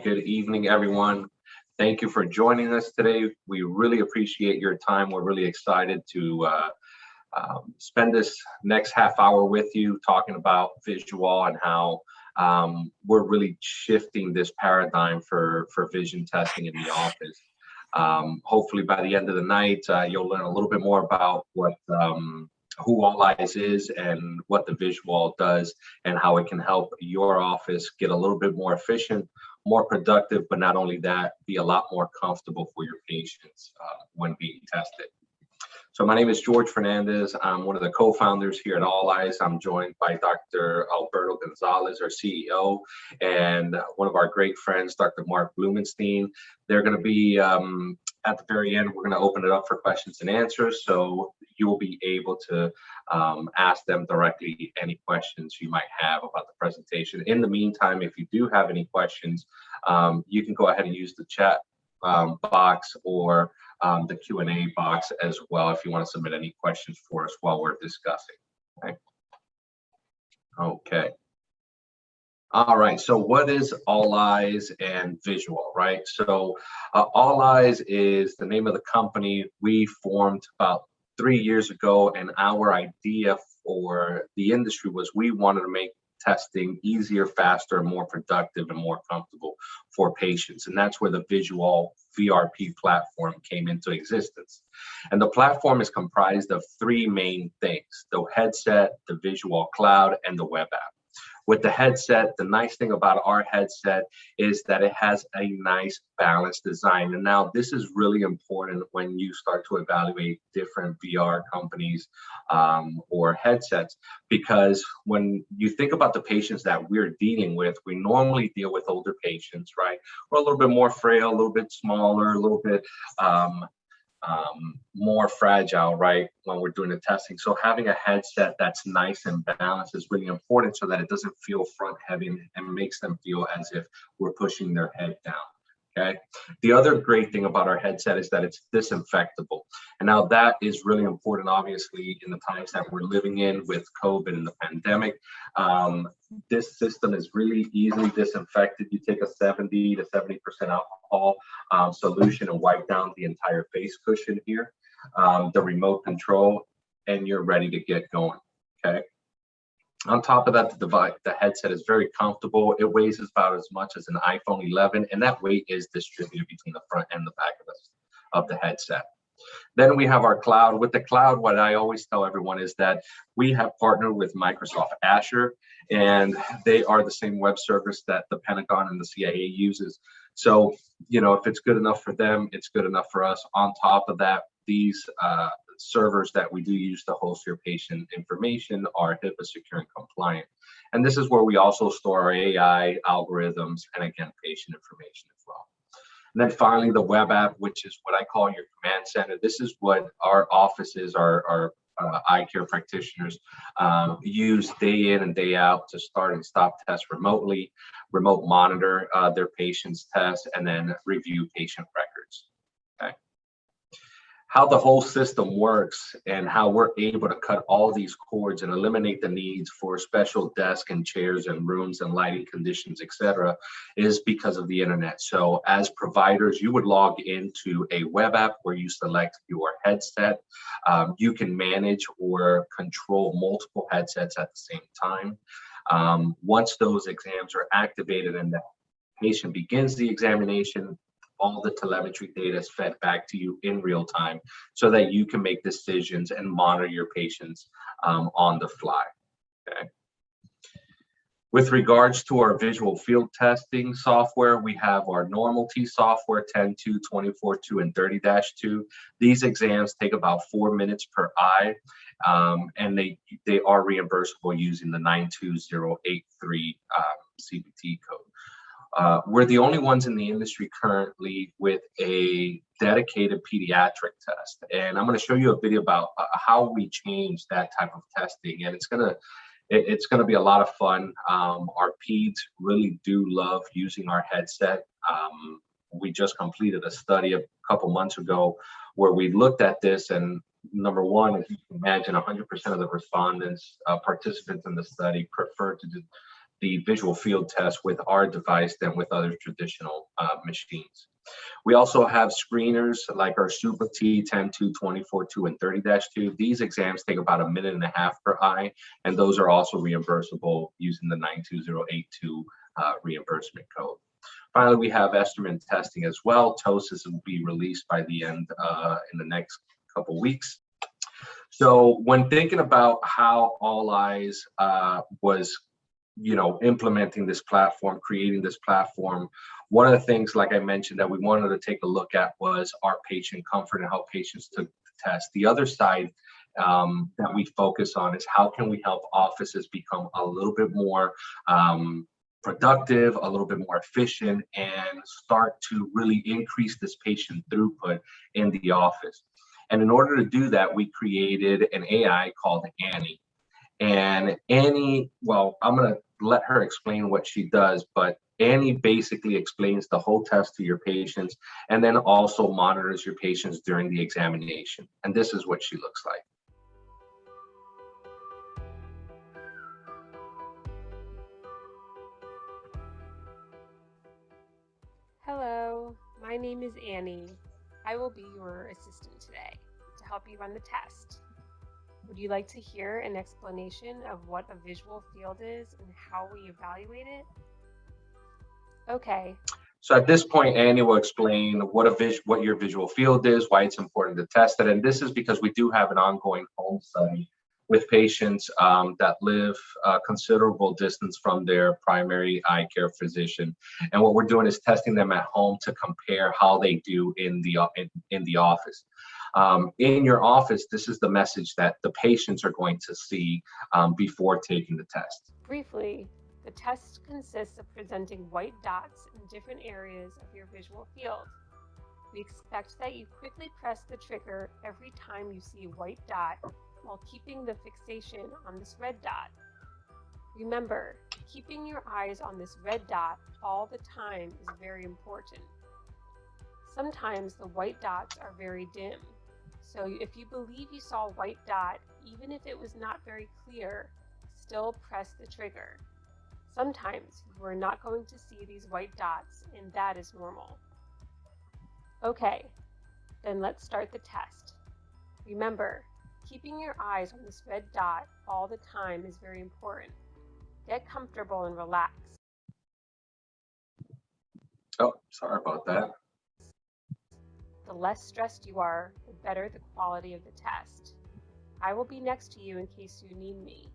good evening, everyone. Thank you for joining us today. We really appreciate your time. We're really excited to spend this next half hour with you talking about VisuALL and how we're really shifting this paradigm for vision testing in the office. Hopefully by the end of the night, you'll learn a little bit more about who Olleyes is and what the VisuALL does and how it can help your office get a little bit more efficient, more productive, but not only that, be a lot more comfortable for your patients when being tested. So my name is George Fernandez. I'm one of the co-founders here at Olleyes. I'm joined by Dr. Alberto Gonzalez, our CEO, and one of our great friends, Dr. Marc Bloomenstein. They're going to be at the very end. We're going to open it up for questions and answers, so you will be able to ask them directly any questions you might have about the presentation. In the meantime, if you do have any questions, you can go ahead and use the chat box or the Q&A box as well if you want to submit any questions for us while we're discussing. Okay. All right, so what is Olleyes and VisuALL, right? So Olleyes is the name of the company we formed about 3 years ago, and our idea for the industry was we wanted to make testing easier, faster, more productive, and more comfortable for patients. And that's where the VisuALL VRP platform came into existence. And the platform is comprised of three main things: the headset, the VisuALL cloud, and the web app. With the headset, the nice thing about our headset is that it has a nice balanced design. And now this is really important when you start to evaluate different VR companies or headsets, because when you think about the patients that we're dealing with, we normally deal with older patients, right? We're a little bit more frail, a little bit smaller, a little bit more fragile, right, when we're doing the testing. So having a headset that's nice and balanced is really important so that it doesn't feel front heavy and makes them feel as if we're pushing their head down. Okay. The other great thing about our headset is that it's disinfectable. And now that is really important, obviously, in the times that we're living in with COVID and the pandemic. This system is really easily disinfected. You take a 70 to 70% alcohol solution and wipe down the entire face cushion here, the remote control, and you're ready to get going. Okay. On top of that, the headset is very comfortable. It weighs about as much as an iPhone 11, and that weight is distributed between the front and the back of the headset. Then we have our cloud. With the cloud, what I always tell everyone is that we have partnered with Microsoft Azure, and they are the same web service that the Pentagon and the CIA uses. So, you know, if it's good enough for them, it's good enough for us. On top of that, these servers that we do use to host your patient information are HIPAA secure and compliant. And this is where we also store our AI algorithms and, again, patient information as well. And then finally, the web app, which is what I call your command center. This is what our offices, our eye care practitioners use day in and day out to start and stop tests remotely, remote monitor their patients' tests, and then review patient records. Okay. How the whole system works and how we're able to cut all these cords and eliminate the needs for special desks and chairs and rooms and lighting conditions, etc., is because of the internet. So as providers, you would log into a web app where you select your headset. You can manage or control multiple headsets at the same time. Once those exams are activated and the patient begins the examination, all the telemetry data is fed back to you in real time so that you can make decisions and monitor your patients on the fly. Okay. With regards to our visual field testing software, we have our normal T software, 10.2, 24.2, and 30-2. These exams take about 4 minutes per eye, and they are reimbursable using the 92083 CPT code. We're the only ones in the industry currently with a dedicated pediatric test. And I'm going to show you a video about how we change that type of testing. And it's going to be a lot of fun. Our peds really do love using our headset. We just completed a study a couple months ago where we looked at this, and number one, if you can imagine, 100% of the respondents, participants in the study prefer the visual field test with our device than with other traditional machines. We also have screeners like our Super T 10-2, 24-2, and 30-2. These exams take about 1.5 minutes per eye, and those are also reimbursable using the 92082 reimbursement code. Finally, we have instrument testing as well. TOSIS will be released by the end in the next couple weeks. So when thinking about how Olleyes was, implementing this platform, creating this platform, one of the things, like I mentioned, that we wanted to take a look at was our patient comfort and how patients took the test. The other side that we focus on is how can we help offices become a little bit more productive, a little bit more efficient, and start to really increase this patient throughput in the office. And in order to do that, we created an AI called Annie. And Annie, well, I'm going to let her explain what she does, but Annie basically explains the whole test to your patients and then also monitors your patients during the examination. And this is what she looks like. Hello, my name is Annie. I will be your assistant today to help you run the test. Would you like to hear an explanation of what a visual field is and how we evaluate it? Okay. So at this point, Annie will explain what your visual field is, why it's important to test it. And this is because we do have an ongoing home study with patients that live a considerable distance from their primary eye care physician. And what we're doing is testing them at home to compare how they do in the office. In your office, this is the message that the patients are going to see before taking the test. Briefly, the test consists of presenting white dots in different areas of your visual field. We expect that you quickly press the trigger every time you see a white dot while keeping the fixation on this red dot. Remember, keeping your eyes on this red dot all the time is very important. Sometimes the white dots are very dim, so if you believe you saw a white dot, even if it was not very clear, still press the trigger. Sometimes you are not going to see these white dots, and that is normal. Okay, then let's start the test. Remember, keeping your eyes on this red dot all the time is very important. Get comfortable and relax. Oh, sorry about that. The less stressed you are, the better the quality of the test. I will be next to you in case you need me.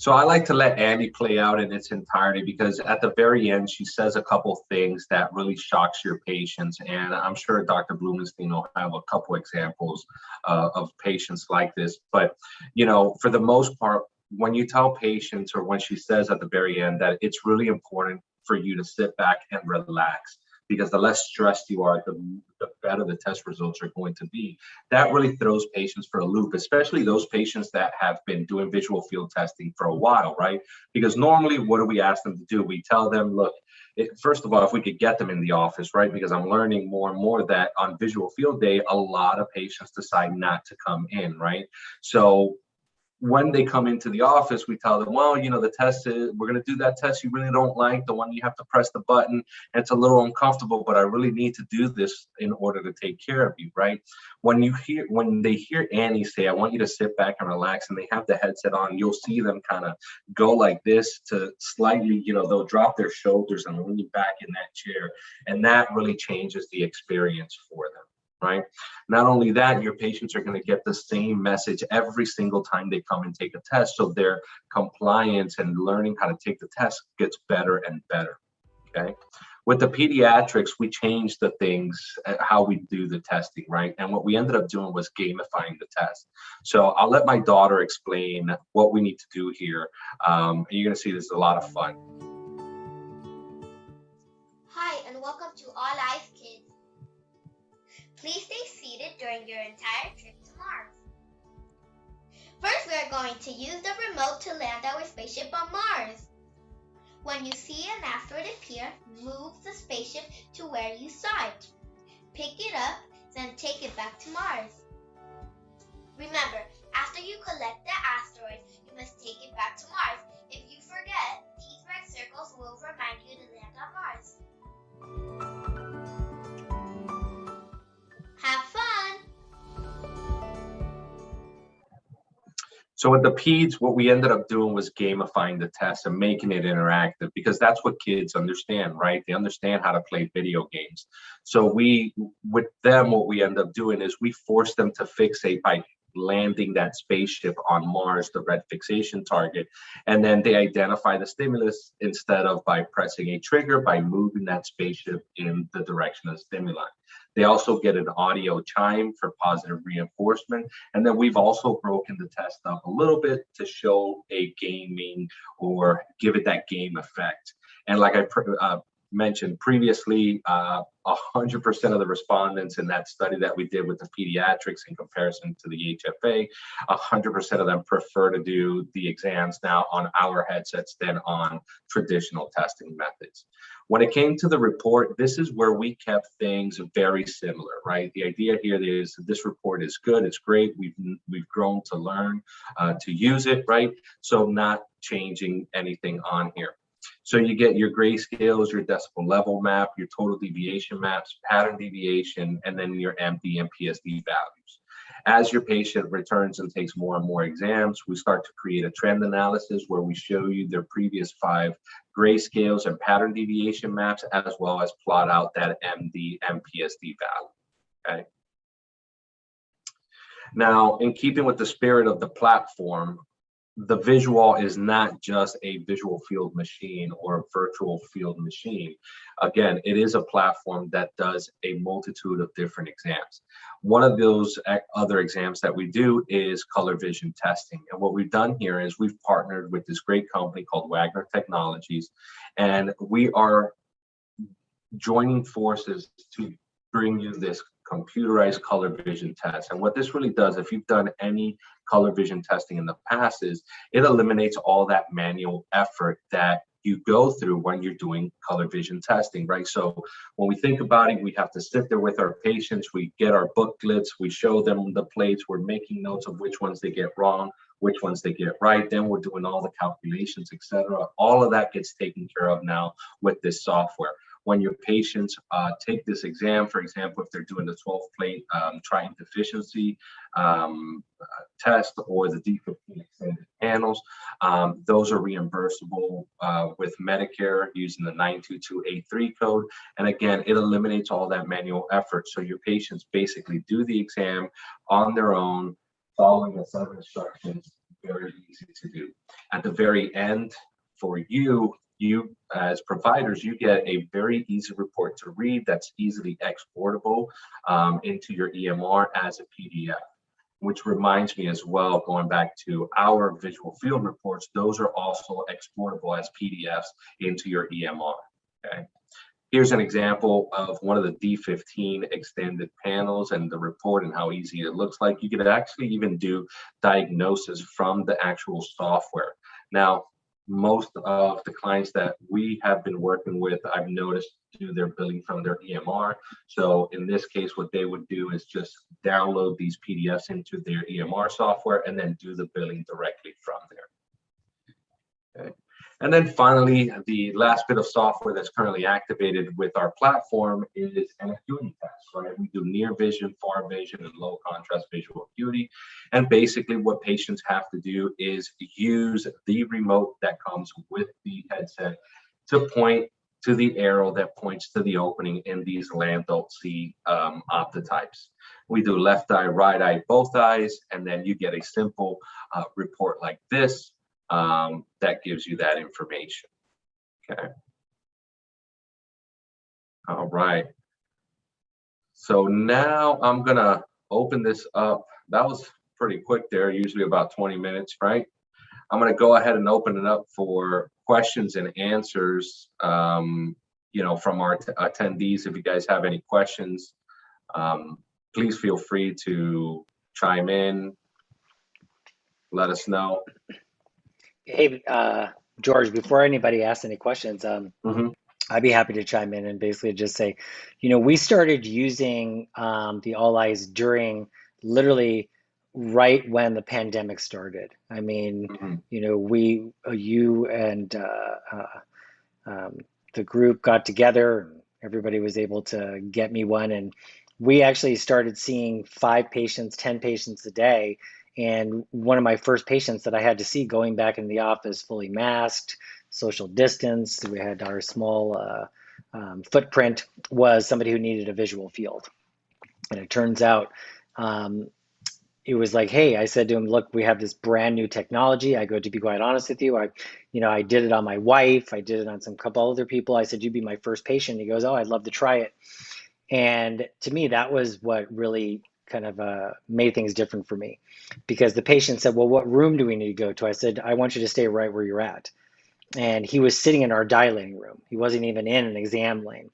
So I like to let Annie play out in its entirety because at the very end, she says a couple things that really shocks your patients. And I'm sure Dr. Bloomenstein will have a couple examples of patients like this. But, for the most part, when you tell patients or when she says at the very end that it's really important for you to sit back and relax, because the less stressed you are, the better the test results are going to be. That really throws patients for a loop, especially those patients that have been doing visual field testing for a while, right? Because normally, what do we ask them to do? We tell them, look, first of all, if we could get them in the office, right? Because I'm learning more and more that on visual field day, a lot of patients decide not to come in, right? So when they come into the office, we tell them, well, the test is, we're going to do that test you really don't like, the one you have to press the button. And it's a little uncomfortable, but I really need to do this in order to take care of you, right? When they hear Annie say, I want you to sit back and relax, and they have the headset on, you'll see them kind of go like this to slightly, they'll drop their shoulders and lean back in that chair. And that really changes the experience for them. Right? Not only that, your patients are going to get the same message every single time they come and take a test. So their compliance and learning how to take the test gets better and better. Okay. With the pediatrics, we changed the things, how we do the testing, right? And what we ended up doing was gamifying the test. So I'll let my daughter explain what we need to do here. And you're going to see this is a lot of fun. Hi, and welcome to Olleyes Kids. Please stay seated during your entire trip to Mars. First, we are going to use the remote to land our spaceship on Mars. When you see an asteroid appear, move the spaceship to where you saw it. Pick it up, then take it back to Mars. Remember, after you collect the asteroid, you must take it back to Mars. If you forget, these red circles will remind you to land on Mars. Have fun! So with the peds, what we ended up doing was gamifying the test and making it interactive, because that's what kids understand, right? They understand how to play video games. So with them, what we end up doing is we force them to fixate by landing that spaceship on Mars, the red fixation target, and then they identify the stimulus instead of by pressing a trigger, by moving that spaceship in the direction of the stimuli. They also get an audio chime for positive reinforcement. And then we've also broken the test up a little bit to show a gaming or give it that game effect. And like I mentioned previously, 100% of the respondents in that study that we did with the pediatrics in comparison to the HFA, 100% of them prefer to do the exams now on our headsets than on traditional testing methods. When it came to the report, this is where we kept things very similar, right? The idea here is this report is good, it's great, we've grown to learn to use it, right? So not changing anything on here. So you get your grayscales, your decibel level map, your total deviation maps, pattern deviation, and then your MD and PSD values. As your patient returns and takes more and more exams, we start to create a trend analysis where we show you their previous 5 grayscales and pattern deviation maps, as well as plot out that MD and PSD value, okay? Now, in keeping with the spirit of the platform, the VisuALL is not just a visual field machine or a virtual field machine. Again, it is a platform that does a multitude of different exams. One of those other exams that we do is color vision testing. And what we've done here is we've partnered with this great company called Wagner Technologies, and we are joining forces to bring you this computerized color vision test. And what this really does, if you've done any color vision testing in the past, is it eliminates all that manual effort that you go through when you're doing color vision testing, right? So when we think about it, we have to sit there with our patients, we get our booklets, we show them the plates, we're making notes of which ones they get wrong, which ones they get right, then we're doing all the calculations, etc. All of that gets taken care of now with this software. When your patients take this exam, for example, if they're doing the 12-plate trying deficiency test or the D15 extended panels, those are reimbursable with Medicare using the 92283 code. And again, it eliminates all that manual effort. So your patients basically do the exam on their own, following a set of instructions, very easy to do. At the very end, for you as providers, you get a very easy report to read that's easily exportable into your EMR as a PDF, which reminds me as well, going back to our visual field reports, those are also exportable as PDFs into your EMR, okay? Here's an example of one of the D15 extended panels and the report and how easy it looks like. You could actually even do diagnosis from the actual software. Now, most of the clients that we have been working with, I've noticed, do their billing from their EMR. So in this case, what they would do is just download these PDFs into their EMR software and then do the billing directly from there. Okay. And then finally, the last bit of software that's currently activated with our platform is an acuity test, right? We do near vision, far vision, and low contrast visual acuity. And basically what patients have to do is use the remote that comes with the headset to point to the arrow that points to the opening in these Landolt-C optotypes. We do left eye, right eye, both eyes, and then you get a simple report like this. That gives you that information, okay? All right. So now I'm gonna open this up. That was pretty quick there, usually about 20 minutes, right? I'm gonna go ahead and open it up for questions and answers, you know, from our attendees. If you guys have any questions, please feel free to chime in, let us know. Hey, George, before anybody asks any questions, I'd be happy to chime in and basically just say, you know, we started using the Olleyes during literally right when the pandemic started. I mean, you know, you and the group got together, and everybody was able to get me one, and we actually started seeing 5 patients, 10 patients a day. And one of my first patients that I had to see going back in the office, fully masked, social distance, we had our small footprint, was somebody who needed a visual field. And it turns out it was like, hey, I said to him, look, we have this brand new technology. I go, to be quite honest with you, I did it on my wife. I did it on some couple other people. I said, you'd be my first patient. He goes, oh, I'd love to try it. And to me, that was what really kind of made things different for me, because the patient said, well, what room do we need to go to? I said, I want you to stay right where you're at. And he was sitting in our dilating room. He wasn't even in an exam lane.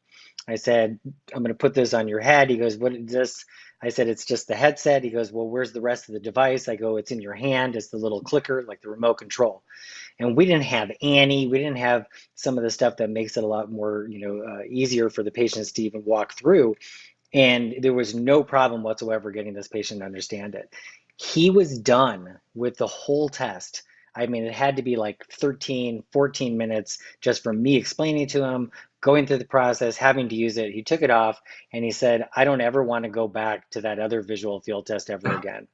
I said, I'm going to put this on your head. He goes, what is this? I said, it's just the headset. He goes, well, where's the rest of the device? I go, it's in your hand. It's the little clicker, like the remote control. And we didn't have Annie. We didn't have some of the stuff that makes it a lot more, easier for the patients to even walk through. And there was no problem whatsoever getting this patient to understand it. He was done with the whole test. I mean, it had to be like 13, 14 minutes just from me explaining to him, going through the process, having to use it. He took it off and he said, I don't ever want to go back to that other visual field test ever again.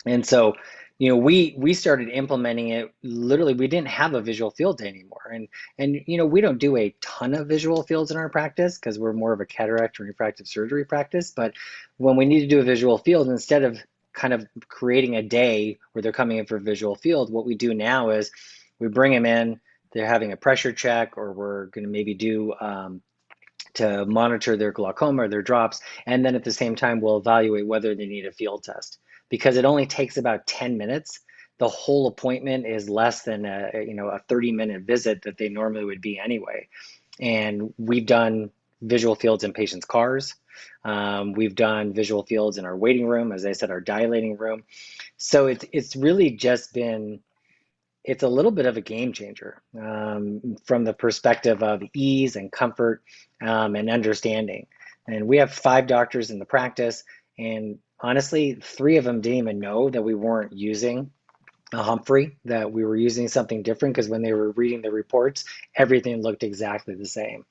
And so, we started implementing it. Literally, we didn't have a visual field anymore. And we don't do a ton of visual fields in our practice because we're more of a cataract and refractive surgery practice. But when we need to do a visual field, instead of kind of creating a day where they're coming in for a visual field, what we do now is we bring them in, they're having a pressure check, or we're going to maybe do to monitor their glaucoma or their drops. And then at the same time, we'll evaluate whether they need a field test, because it only takes about 10 minutes. The whole appointment is less than a 30-minute visit that they normally would be anyway. And we've done visual fields in patients' cars. We've done visual fields in our waiting room, as I said, our dilating room. So it's really just been, it's a little bit of a game changer from the perspective of ease and comfort and understanding. And we have 5 doctors in the practice, and honestly, 3 of them didn't even know that we weren't using a Humphrey, that we were using something different, because when they were reading the reports, everything looked exactly the same.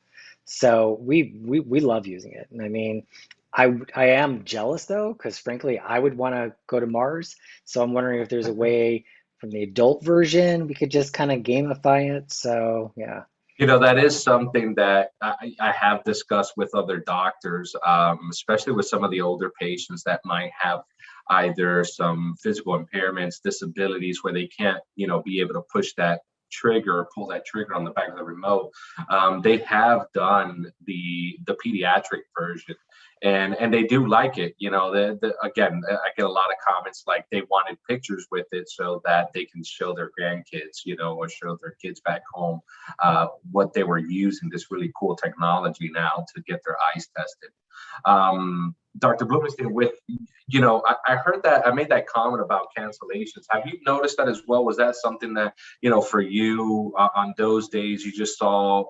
So we love using it. And I mean, I am jealous though, because frankly, I would want to go to Mars. So I'm wondering if there's a way from the adult version we could just kind of gamify it. So yeah. That is something that I have discussed with other doctors, especially with some of the older patients that might have either some physical impairments, disabilities, where they can't, be able to push that trigger or pull that trigger on the back of the remote. They have done the pediatric version, and they do like it. Again, I get a lot of comments like they wanted pictures with it so that they can show their grandkids, or show their kids back home what they were using, this really cool technology now to get their eyes tested. Dr. Bloomenstein, I heard that, I made that comment about cancellations. Have you noticed that as well? Was that something that, for you on those days you just saw,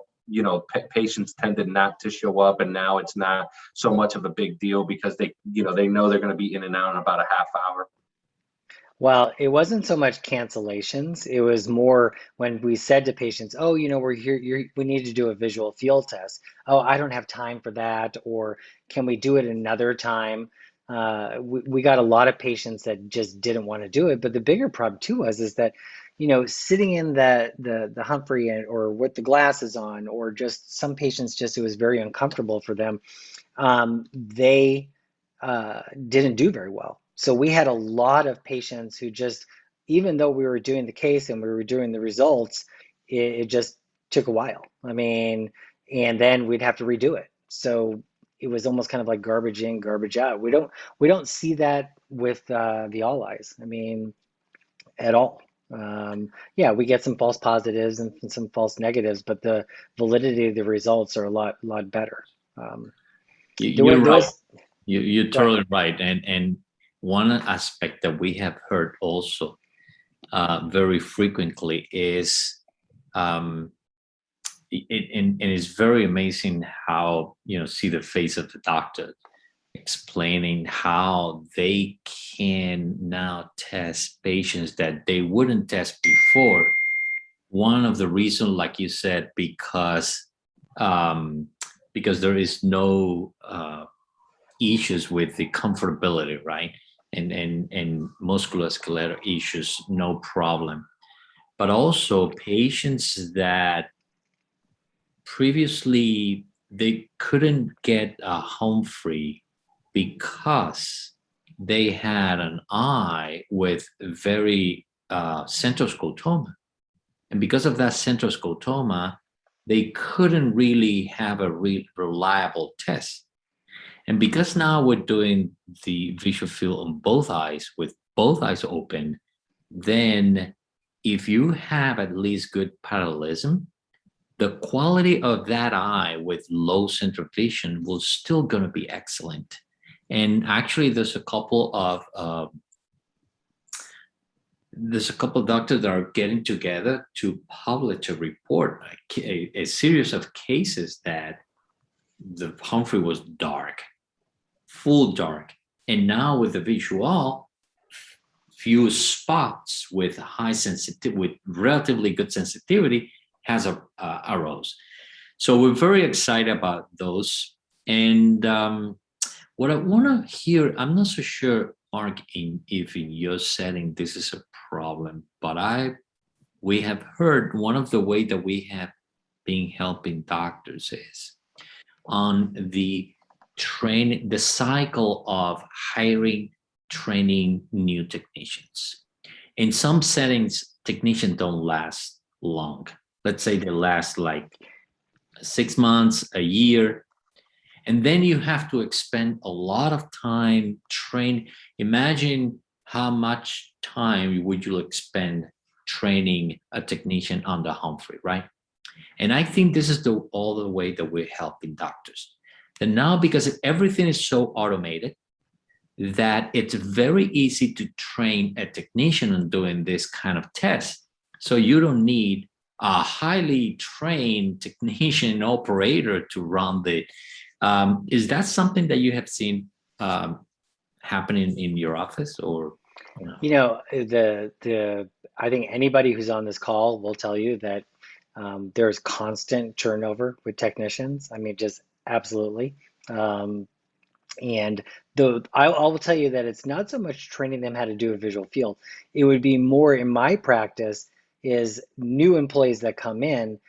patients tended not to show up, and now it's not so much of a big deal because they know they're going to be in and out in about a half hour? Well, it wasn't so much cancellations. It was more when we said to patients, oh, we're here, we need to do a visual field test. Oh, I don't have time for that. Or can we do it another time? We got a lot of patients that just didn't want to do it. But the bigger problem too is that, sitting in the Humphrey or with the glasses on, or just some patients, just it was very uncomfortable for them. They didn't do very well. So we had a lot of patients who just, even though we were doing the case and we were doing the results, it just took a while. I mean, and then we'd have to redo it. So it was almost kind of like garbage in, garbage out. We don't see that with the Olleyes. I mean, at all. Yeah, we get some false positives and some false negatives, but the validity of the results are a lot better. You're right. You're Go ahead. totally right. And one aspect that we have heard also very frequently is, and it's very amazing how, see the face of the doctor. explaining how they can now test patients that they wouldn't test before. One of the reasons, like you said, because there is no issues with the comfortability, right? And musculoskeletal issues, no problem. But also patients that previously they couldn't get a Humphrey because they had an eye with very central scotoma. And because of that central scotoma, they couldn't really have a reliable test. And because now we're doing the visual field on both eyes with both eyes open, then if you have at least good parallelism, the quality of that eye with low central vision will still going to be excellent. And actually, there's a couple of doctors that are getting together to publish a report, a series of cases that the Humphrey was dark, full dark, and now with the VisuALL, few spots with high sensitivity, with relatively good sensitivity, has arose. So we're very excited about those. And what I want to hear, I'm not so sure, Marc, if in your setting this is a problem, but we have heard one of the ways that we have been helping doctors is on the training, the cycle of hiring, training new technicians. In some settings, technicians don't last long. Let's say they last like 6 months, a year, and then you have to expend a lot of time train. Imagine how much time would you expend training a technician on the Humphrey, right? And I think this is all the way that we're helping doctors. And now, because everything is so automated, that it's very easy to train a technician on doing this kind of test. So you don't need a highly trained technician operator to run the. Is that something that you have seen happening in your office, or? You know, I think anybody who's on this call will tell you that there's constant turnover with technicians. I mean, just absolutely. And I will tell you that it's not so much training them how to do a visual field. It would be more in my practice is new employees that come in,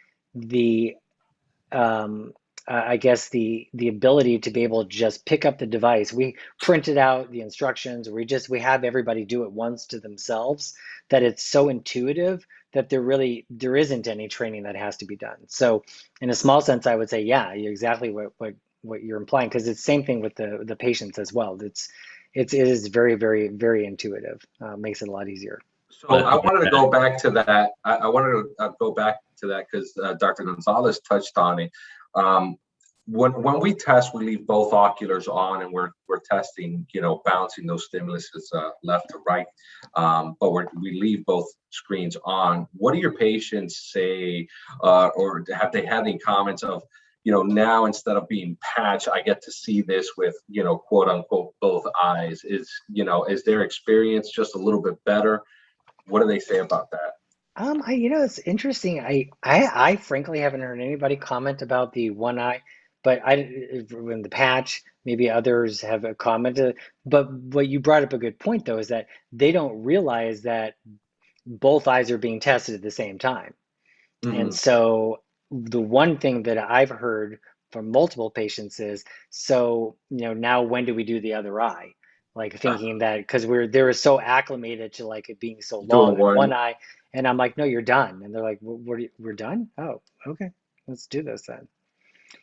I guess the ability to be able to just pick up the device. We printed out the instructions. We have everybody do it once to themselves, that it's so intuitive that there isn't any training that has to be done. So in a small sense, I would say, yeah, you're exactly what you're implying, because it's the same thing with the patients as well. It is very, very, very intuitive. Makes it a lot easier. So I wanted to go back to that. I wanted to go back to that because Dr. Gonzalez touched on it. When we test, we leave both oculars on, and we're testing, bouncing those stimuluses left to right. But we leave both screens on. What do your patients say, or have they had any comments of, now instead of being patched, I get to see this with, quote unquote, both eyes? Is their experience just a little bit better? What do they say about that? It's interesting. I frankly haven't heard anybody comment about the one eye, but in the patch, maybe others have commented. But what you brought up a good point, though, is that they don't realize that both eyes are being tested at the same time. Mm-hmm. And so the one thing that I've heard from multiple patients is, so, now when do we do the other eye? Like thinking that because they're so acclimated to like it being so long in one eye, and I'm like, no, you're done. And they're like, we're done? Oh, okay, let's do this then.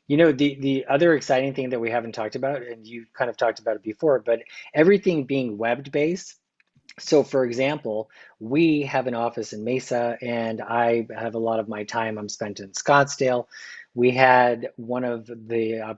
The other exciting thing that we haven't talked about, and you kind of talked about it before, but everything being web based. So for example, we have an office in Mesa, and I have a lot of my time I'm spent in Scottsdale. We had one of the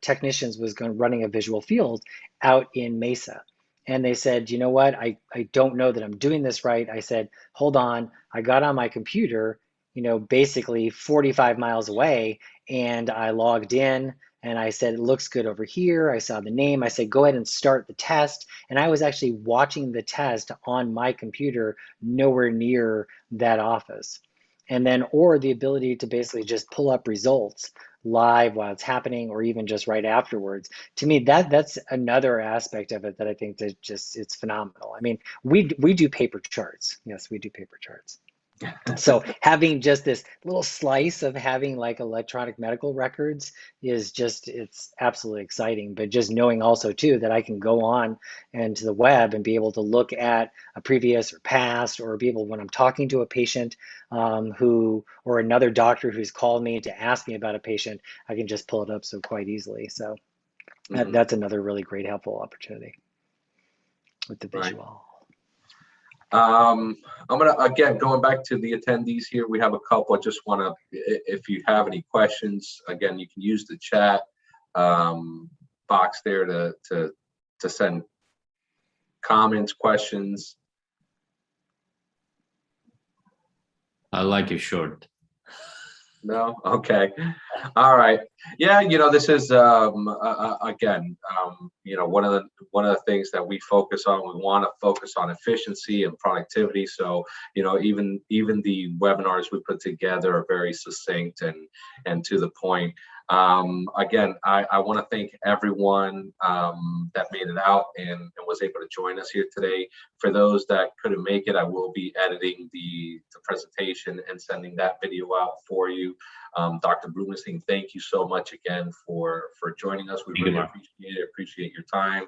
technicians was running a visual field out in Mesa. And they said, you know what, I don't know that I'm doing this right. I said, hold on. I got on my computer you know, basically 45 miles away, and I logged in and I said, it looks good over here. I saw the name. I said, go ahead and start the test. And I was actually watching the test on my computer, nowhere near that office. And then, or the ability to basically just pull up results live while it's happening, or even just right afterwards. To me, that's another aspect of it that I think that just, it's phenomenal. I mean, we do paper charts. Yes, we do paper charts. So having just this little slice of having like electronic medical records is just, it's absolutely exciting. But just knowing also too that I can go on and to the web and be able to look at a previous or past, or be able, when I'm talking to a patient who, or another doctor who's called me to ask me about a patient, I can just pull it up so quite easily. So that's another really great helpful opportunity with the VisuALL. I'm gonna, again, going back to the attendees here, we have a couple. I just want to, if you have any questions, again, you can use the chat box there to send comments, questions. I like it short. No? Okay. All right. Yeah, you know, this is again, you know, one of the things that we focus on. We want to focus on efficiency and productivity. So, you know, even the webinars we put together are very succinct and to the point. Again, I want to thank everyone that made it out and was able to join us here today. For those that couldn't make it, I will be editing the presentation and sending that video out for you. Dr. Bloomenstein, thank you so much again for joining us. We really appreciate your time.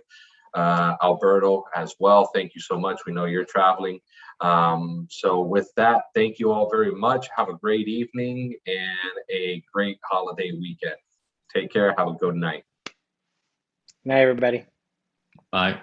Alberto as well, thank you so much. We know you're traveling. So with that, thank you all very much. Have a great evening and a great holiday weekend. Take care. Have a good night. Night, everybody. Bye.